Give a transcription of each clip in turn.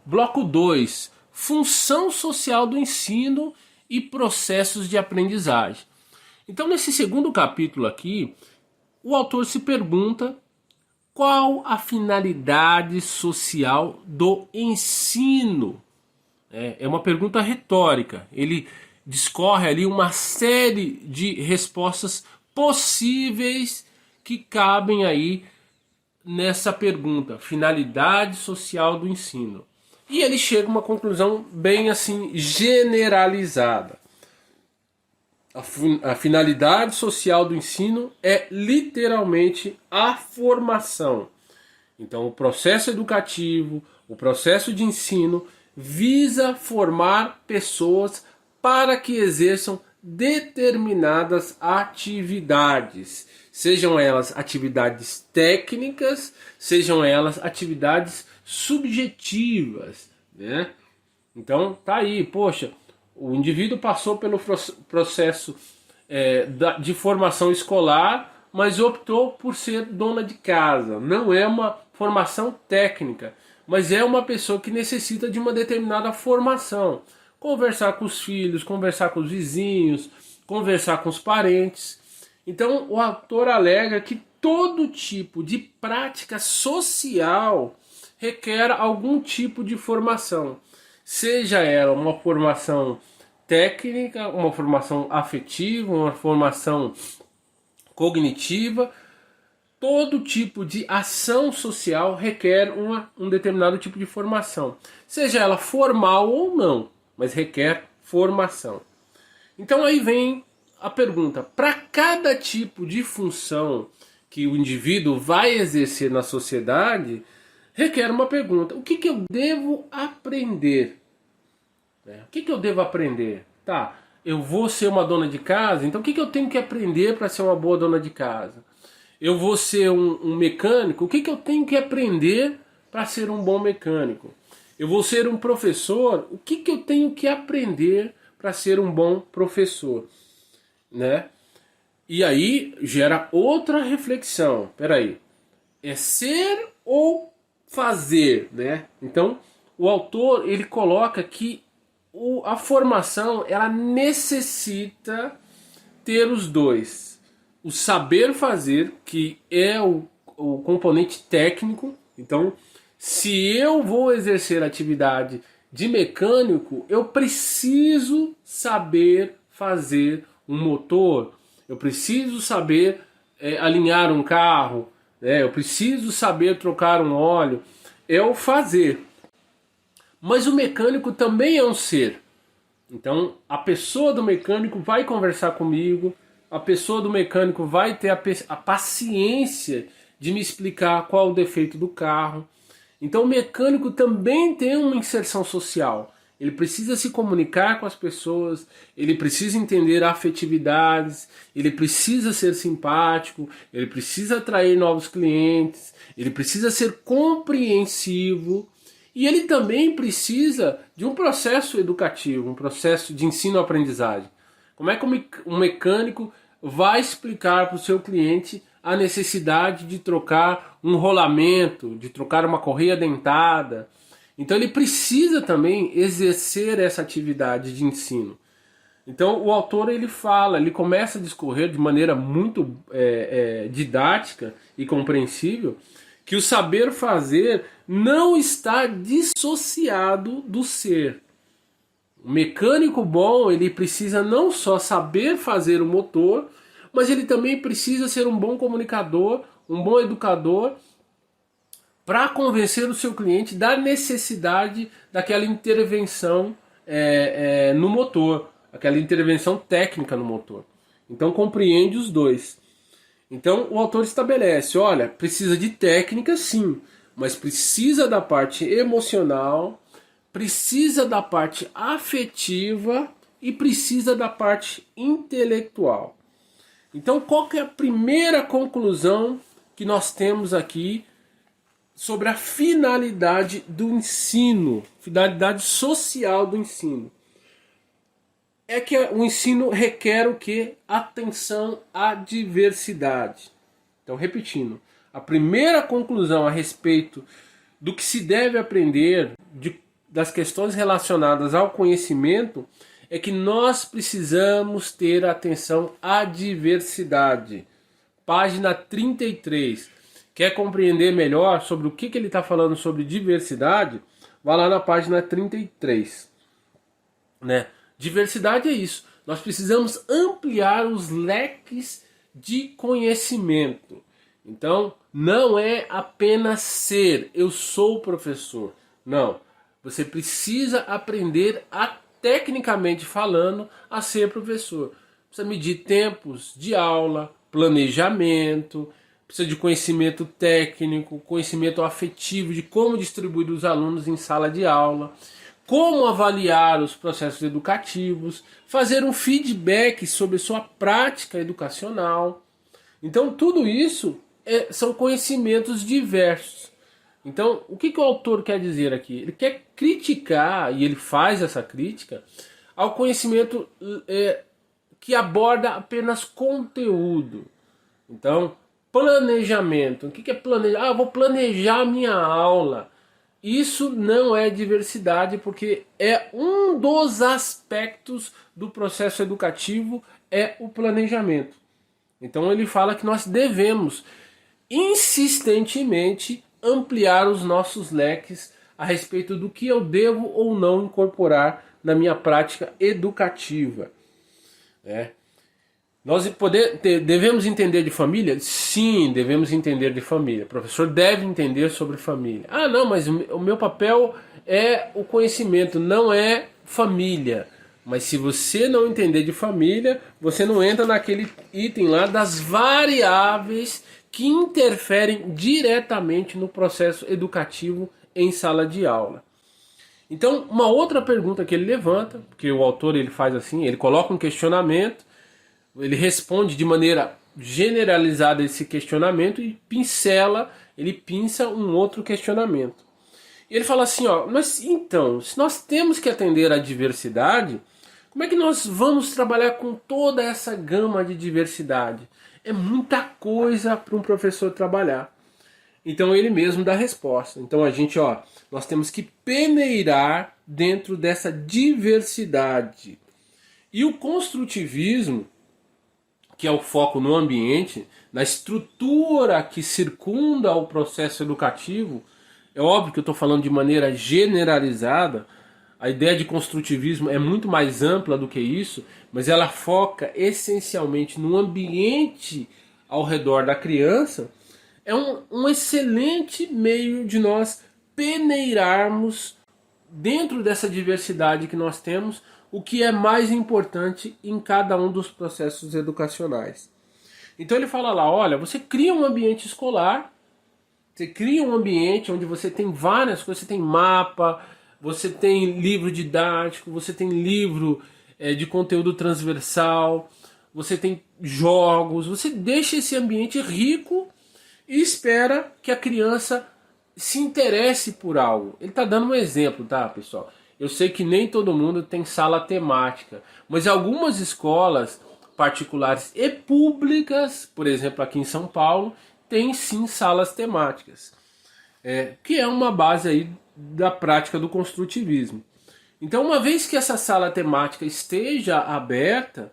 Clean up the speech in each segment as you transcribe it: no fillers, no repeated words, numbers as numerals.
Bloco 2, função social do ensino e processos de aprendizagem. Então, nesse segundo capítulo aqui, o autor se pergunta qual a finalidade social do ensino. É uma pergunta retórica. Ele discorre ali uma série de respostas possíveis que cabem aí nessa pergunta, finalidade social do ensino. E ele chega a uma conclusão bem assim generalizada. A finalidade social do ensino é literalmente a formação. Então, o processo educativo, o processo de ensino visa formar pessoas para que exerçam determinadas atividades, sejam elas atividades técnicas, sejam elas atividades subjetivas, né? Então tá aí, poxa, o indivíduo passou pelo processo de formação escolar, mas optou por ser dona de casa. Não é uma formação técnica, mas é uma pessoa que necessita de uma determinada formação. Conversar com os filhos, conversar com os vizinhos, conversar com os parentes. Então o autor alega que todo tipo de prática social requer algum tipo de formação. Seja ela uma formação técnica, uma formação afetiva, uma formação cognitiva, todo tipo de ação social requer um determinado tipo de formação. Seja ela formal ou não, mas requer formação. Então aí vem a pergunta, para cada tipo de função que o indivíduo vai exercer na sociedade, requer uma pergunta, o que eu devo aprender? O que eu devo aprender? Tá, eu vou ser uma dona de casa, então o que eu tenho que aprender para ser uma boa dona de casa? Eu vou ser um mecânico, o que eu tenho que aprender para ser um bom mecânico? Eu vou ser um professor, o que eu tenho que aprender para ser um bom professor? Né? E aí gera outra reflexão. Peraí, é ser ou fazer? Né? Então o autor ele coloca que a formação ela necessita ter os dois. O saber fazer, que é o componente técnico. Então, se eu vou exercer atividade de mecânico, eu preciso saber fazer um motor, eu preciso saber alinhar um carro, eu preciso saber trocar um óleo. É o fazer. Mas o mecânico também é um ser. Então, a pessoa do mecânico vai conversar comigo, a pessoa do mecânico vai ter a paciência de me explicar qual o defeito do carro. Então o mecânico também tem uma inserção social. Ele precisa se comunicar com as pessoas, ele precisa entender afetividades, ele precisa ser simpático, ele precisa atrair novos clientes, ele precisa ser compreensivo e ele também precisa de um processo educativo, um processo de ensino-aprendizagem. Como é que um mecânico vai explicar para o seu cliente a necessidade de trocar um rolamento, de trocar uma correia dentada? Então ele precisa também exercer essa atividade de ensino. Então o autor ele começa a discorrer de maneira muito didática e compreensível que o saber fazer não está dissociado do ser. O mecânico bom, ele precisa não só saber fazer o motor, mas ele também precisa ser um bom comunicador, um bom educador, para convencer o seu cliente da necessidade daquela intervenção no motor, aquela intervenção técnica no motor. Então compreende os dois. Então o autor estabelece, olha, precisa de técnica sim, mas precisa da parte emocional, precisa da parte afetiva e precisa da parte intelectual. Então, qual que é a primeira conclusão que nós temos aqui sobre a finalidade do ensino, finalidade social do ensino? É que o ensino requer o quê? Atenção à diversidade. Então, repetindo, a primeira conclusão a respeito do que se deve aprender, de das questões relacionadas ao conhecimento é que nós precisamos ter atenção à diversidade. Página 33. Quer compreender melhor sobre o que ele está falando sobre diversidade? Vá lá na página 33. Né? Diversidade é isso. Nós precisamos ampliar os leques de conhecimento. Então, não é apenas ser, eu sou professor. Não. Você precisa aprender tecnicamente falando, a ser professor. Precisa medir tempos de aula, planejamento, precisa de conhecimento técnico, conhecimento afetivo de como distribuir os alunos em sala de aula, como avaliar os processos educativos, fazer um feedback sobre sua prática educacional. Então, tudo isso são conhecimentos diversos. Então, o que o autor quer dizer aqui? Ele quer criticar, e ele faz essa crítica, ao conhecimento que aborda apenas conteúdo. Então, planejamento. O que é planejar? Eu vou planejar a minha aula. Isso não é diversidade, porque é um dos aspectos do processo educativo, é o planejamento. Então, ele fala que nós devemos insistentemente ampliar os nossos leques a respeito do que eu devo ou não incorporar na minha prática educativa. Nós devemos entender de família? Sim, devemos entender de família. O professor deve entender sobre família. Ah, não, mas o meu papel é o conhecimento, não é família. Mas se você não entender de família, você não entra naquele item lá das variáveis que interferem diretamente no processo educativo em sala de aula. Então, uma outra pergunta que ele levanta, porque o autor ele faz assim, ele coloca um questionamento, ele responde de maneira generalizada esse questionamento e ele pinça um outro questionamento. E ele fala assim, mas então, se nós temos que atender à diversidade, como é que nós vamos trabalhar com toda essa gama de diversidade? É muita coisa para um professor trabalhar. Então ele mesmo dá a resposta. Então nós temos que peneirar dentro dessa diversidade. E o construtivismo, que é o foco no ambiente, na estrutura que circunda o processo educativo, é óbvio que eu estou falando de maneira generalizada, a ideia de construtivismo é muito mais ampla do que isso, mas ela foca essencialmente no ambiente ao redor da criança. É um excelente meio de nós peneirarmos dentro dessa diversidade que nós temos o que é mais importante em cada um dos processos educacionais. Então ele fala lá, olha, você cria um ambiente escolar, você cria um ambiente onde você tem várias coisas, você tem mapa, você tem livro didático, você tem livro de conteúdo transversal, você tem jogos, você deixa esse ambiente rico e espera que a criança se interesse por algo. Ele está dando um exemplo, tá, pessoal? Eu sei que nem todo mundo tem sala temática, mas algumas escolas particulares e públicas, por exemplo aqui em São Paulo, tem sim salas temáticas, que é uma base aí da prática do construtivismo. Então, uma vez que essa sala temática esteja aberta,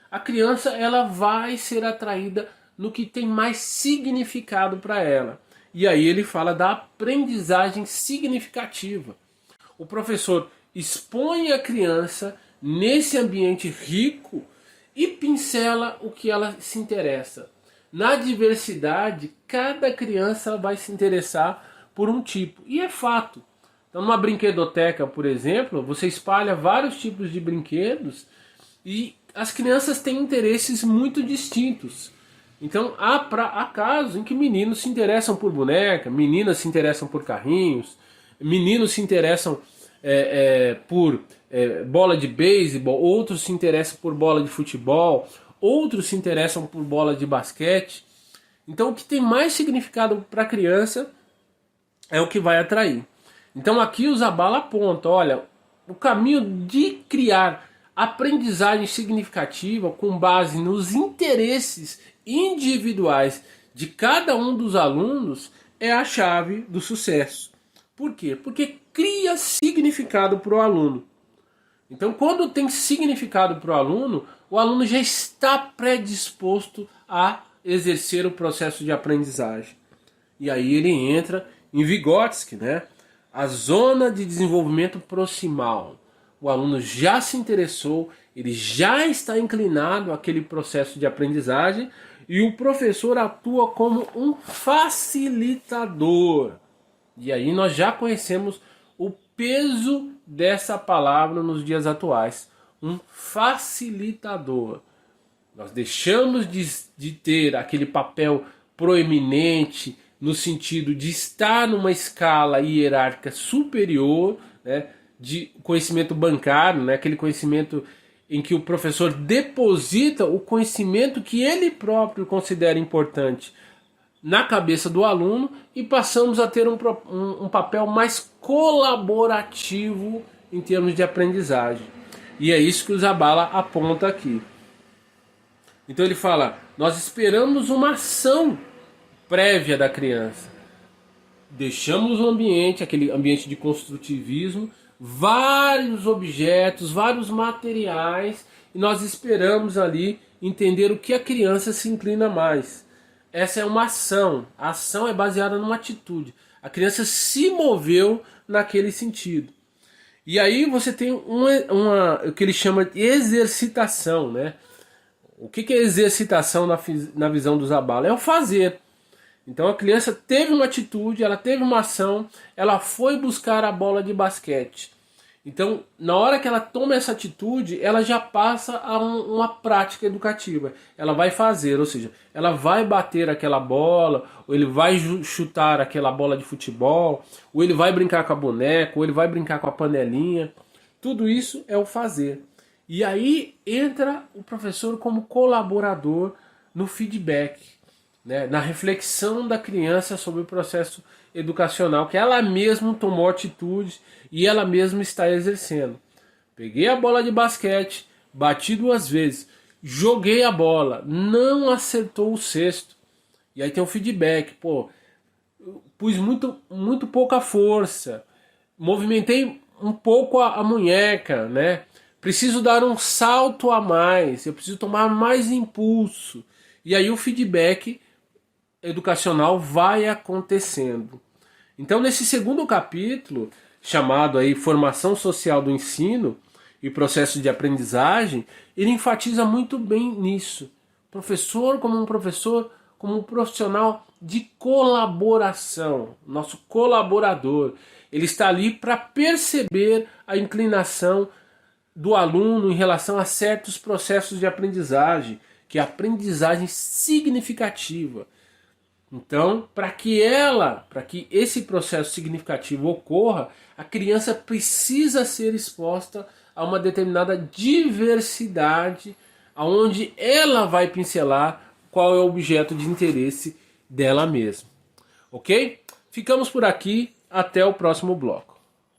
a criança ela vai ser atraída no que tem mais significado para ela. E aí ele fala da aprendizagem significativa. O professor expõe a criança nesse ambiente rico e pincela o que ela se interessa. Na diversidade, cada criança vai se interessar por um tipo. E é fato. Então, numa brinquedoteca, por exemplo, você espalha vários tipos de brinquedos e as crianças têm interesses muito distintos. Então, há casos em que meninos se interessam por boneca, meninas se interessam por carrinhos, meninos se interessam por bola de beisebol, outros se interessam por bola de futebol, outros se interessam por bola de basquete. Então, o que tem mais significado para a criança é o que vai atrair. Então aqui o Zabala aponta, olha, o caminho de criar aprendizagem significativa com base nos interesses individuais de cada um dos alunos é a chave do sucesso. Por quê? Porque cria significado para o aluno. Então, quando tem significado para o aluno já está predisposto a exercer o processo de aprendizagem. E aí ele entra em Vygotsky, né? A zona de desenvolvimento proximal. O aluno já se interessou, ele já está inclinado àquele processo de aprendizagem e o professor atua como um facilitador. E aí nós já conhecemos o peso dessa palavra nos dias atuais. Um facilitador. Nós deixamos de ter aquele papel proeminente no sentido de estar numa escala hierárquica superior, né, de conhecimento bancário, né, aquele conhecimento em que o professor deposita o conhecimento que ele próprio considera importante na cabeça do aluno e passamos a ter um papel mais colaborativo em termos de aprendizagem. E é isso que o Zabala aponta aqui. Então ele fala, nós esperamos uma ação prévia da criança. Deixamos o ambiente, aquele ambiente de construtivismo, vários objetos, vários materiais, e nós esperamos ali entender o que a criança se inclina mais. Essa é uma ação. A ação é baseada numa atitude. A criança se moveu naquele sentido. E aí você tem o que ele chama de exercitação, né? O que é exercitação na visão do Zabala? É o fazer. Então a criança teve uma atitude, ela teve uma ação, ela foi buscar a bola de basquete. Então, na hora que ela toma essa atitude, ela já passa a uma prática educativa. Ela vai fazer, ou seja, ela vai bater aquela bola, ou ele vai chutar aquela bola de futebol, ou ele vai brincar com a boneca, ou ele vai brincar com a panelinha. Tudo isso é o fazer. E aí entra o professor como colaborador no feedback, né, na reflexão da criança sobre o processo educacional, que ela mesma tomou atitude e ela mesma está exercendo. Peguei a bola de basquete, bati 2 vezes, joguei a bola, não acertou o cesto. E aí tem o feedback, pus muito pouca força, movimentei um pouco a munheca, né? Preciso dar um salto a mais, eu preciso tomar mais impulso. E aí o feedback educacional vai acontecendo. Então, nesse segundo capítulo, chamado aí Formação Social do Ensino e Processo de Aprendizagem, ele enfatiza muito bem nisso. Professor, como um profissional de colaboração, nosso colaborador. Ele está ali para perceber a inclinação do aluno em relação a certos processos de aprendizagem, que é a aprendizagem significativa. Então, para que esse processo significativo ocorra, a criança precisa ser exposta a uma determinada diversidade, onde ela vai pincelar qual é o objeto de interesse dela mesma. Ok? Ficamos por aqui, até o próximo bloco.